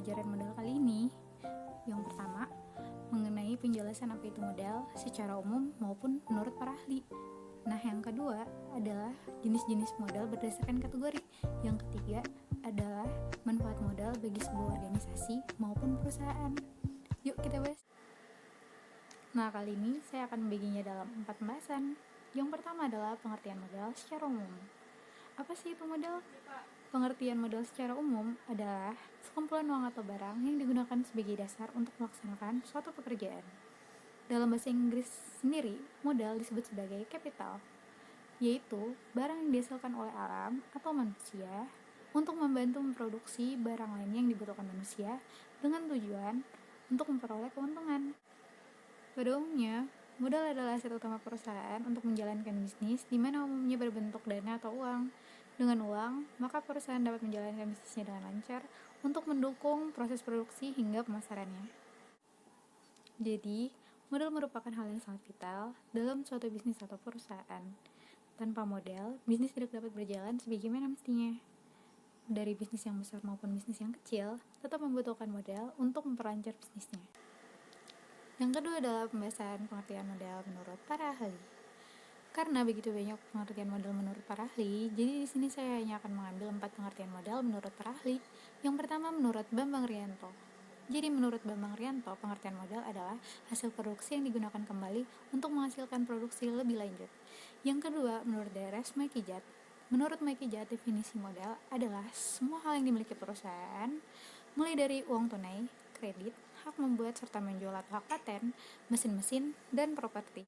pembelajaran modal kali ini. Yang pertama, mengenai penjelasan apa itu modal secara umum maupun menurut para ahli. Nah, yang kedua adalah jenis-jenis modal berdasarkan kategori. Yang ketiga adalah manfaat modal bagi sebuah organisasi maupun perusahaan. Yuk kita bahas. Nah, kali ini saya akan membaginya dalam 4 pembahasan. Yang pertama adalah pengertian modal secara umum. Apa sih itu modal? Pengertian modal secara umum adalah sekumpulan uang atau barang yang digunakan sebagai dasar untuk melaksanakan suatu pekerjaan. Dalam bahasa Inggris sendiri, modal disebut sebagai capital, yaitu barang yang dihasilkan oleh alam atau manusia untuk membantu memproduksi barang lain yang dibutuhkan manusia dengan tujuan untuk memperoleh keuntungan. Pada umumnya, modal adalah aset utama perusahaan untuk menjalankan bisnis di mana umumnya berbentuk dana atau uang. Dengan uang, maka perusahaan dapat menjalankan bisnisnya dengan lancar untuk mendukung proses produksi hingga pemasarannya. Jadi, modal merupakan hal yang sangat vital dalam suatu bisnis atau perusahaan. Tanpa modal, bisnis tidak dapat berjalan sebagaimana mestinya. Dari bisnis yang besar maupun bisnis yang kecil, tetap membutuhkan modal untuk memperlancar bisnisnya. Yang kedua adalah pembahasan pengertian modal menurut para ahli. Karena begitu banyak pengertian modal menurut para ahli, jadi di sini saya hanya akan mengambil 4 pengertian modal menurut para ahli. Yang pertama menurut Bambang Rianto. Jadi menurut Bambang Rianto, pengertian modal adalah hasil produksi yang digunakan kembali untuk menghasilkan produksi lebih lanjut. Yang kedua menurut Deres Maikijat. Menurut Maikijat, definisi modal adalah semua hal yang dimiliki perusahaan, mulai dari uang tunai, kredit, hak membuat serta menjual atau hak paten, mesin-mesin, dan properti.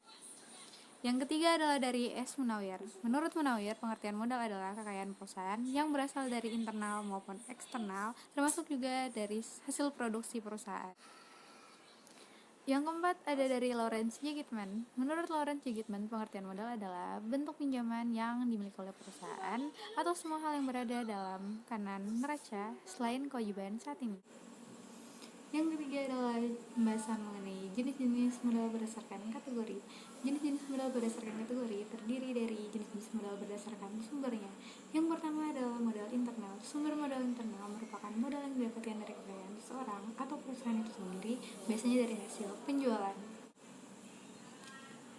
Yang ketiga adalah dari S. Munawir. Menurut Munawir, pengertian modal adalah kekayaan perusahaan yang berasal dari internal maupun eksternal, termasuk juga dari hasil produksi perusahaan. Yang keempat ada dari Lawrence J. Gitman. Menurut Lawrence J. Gitman, pengertian modal adalah bentuk pinjaman yang dimiliki oleh perusahaan atau semua hal yang berada dalam kanan neraca selain kewajiban saat ini. Yang ketiga adalah pembahasan mengenai jenis-jenis modal berdasarkan kategori. Jenis-jenis modal berdasarkan kategori terdiri dari jenis-jenis modal berdasarkan sumbernya. Yang pertama adalah modal internal. Sumber modal internal merupakan modal yang didapatkan dari kekayaan seseorang atau perusahaan itu sendiri, biasanya dari hasil penjualan.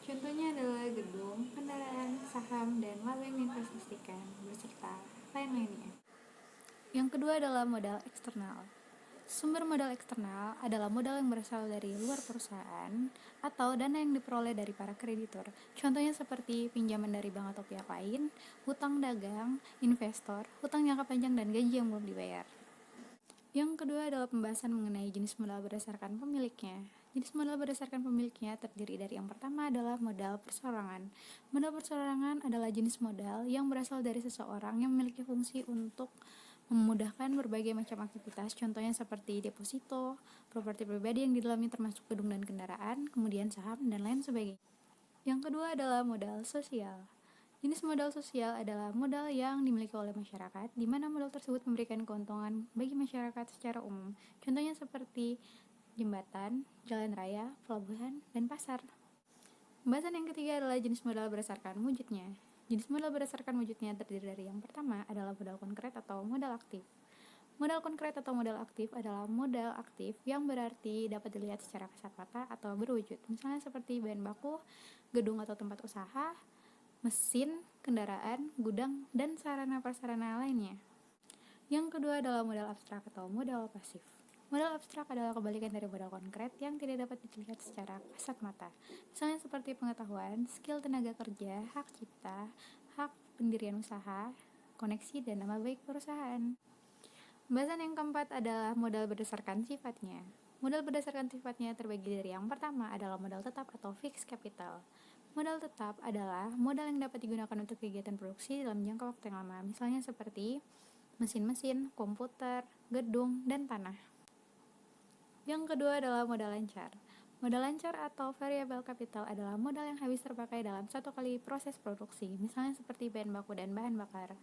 Contohnya adalah gedung, kendaraan, saham, dan laba yang diinvestasikan, beserta lain-lainnya. Yang kedua adalah modal eksternal. Sumber modal eksternal adalah modal yang berasal dari luar perusahaan atau dana yang diperoleh dari para kreditur. Contohnya seperti pinjaman dari bank atau pihak lain, hutang dagang, investor, hutang jangka panjang, dan gaji yang belum dibayar. Yang kedua adalah pembahasan mengenai jenis modal berdasarkan pemiliknya. Jenis modal berdasarkan pemiliknya terdiri dari yang pertama adalah modal perseorangan. Modal perseorangan adalah jenis modal yang berasal dari seseorang yang memiliki fungsi untuk memudahkan berbagai macam aktivitas, contohnya seperti deposito, properti pribadi yang di dalamnya termasuk gedung dan kendaraan, kemudian saham, dan lain sebagainya. Yang kedua adalah modal sosial. Jenis modal sosial adalah modal yang dimiliki oleh masyarakat, di mana modal tersebut memberikan keuntungan bagi masyarakat secara umum. Contohnya seperti jembatan, jalan raya, pelabuhan, dan pasar. Pembahasan yang ketiga adalah jenis modal berdasarkan wujudnya. Jenis modal berdasarkan wujudnya terdiri dari yang pertama adalah modal konkret atau modal aktif. Modal konkret atau modal aktif adalah modal aktif yang berarti dapat dilihat secara kasat mata atau berwujud. Misalnya seperti bahan baku, gedung atau tempat usaha, mesin, kendaraan, gudang, dan sarana-prasarana lainnya. Yang kedua adalah modal abstrak atau modal pasif. Modal abstrak adalah kebalikan dari modal konkret yang tidak dapat dilihat secara kasat mata. Misalnya seperti pengetahuan, skill tenaga kerja, hak cipta, hak pendirian usaha, koneksi, dan nama baik perusahaan. Pembahasan yang keempat adalah modal berdasarkan sifatnya. Modal berdasarkan sifatnya terbagi dari yang pertama adalah modal tetap atau fixed capital. Modal tetap adalah modal yang dapat digunakan untuk kegiatan produksi dalam jangka waktu yang lama, misalnya seperti mesin-mesin, komputer, gedung, dan tanah. Yang kedua adalah modal lancar. Modal lancar atau variable capital adalah modal yang habis terpakai dalam satu kali proses produksi, misalnya seperti bahan baku dan bahan bakar.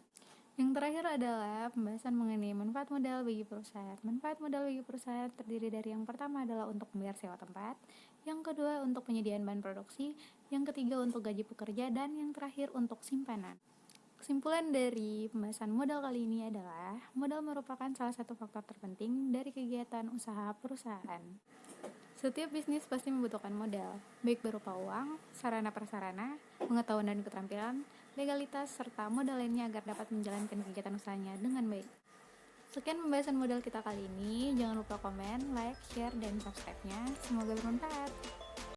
Yang terakhir adalah pembahasan mengenai manfaat modal bagi perusahaan. Manfaat modal bagi perusahaan terdiri dari yang pertama adalah untuk membayar sewa tempat, yang kedua untuk penyediaan bahan produksi, yang ketiga untuk gaji pekerja, dan yang terakhir untuk simpanan. Kesimpulan dari pembahasan modal kali ini adalah modal merupakan salah satu faktor terpenting dari kegiatan usaha perusahaan. Setiap bisnis pasti membutuhkan modal, baik berupa uang, sarana-prasarana, pengetahuan dan keterampilan, legalitas, serta modal lainnya agar dapat menjalankan kegiatan usahanya dengan baik. Sekian pembahasan modal kita kali ini. Jangan lupa komen, like, share, dan subscribe-nya. Semoga bermanfaat.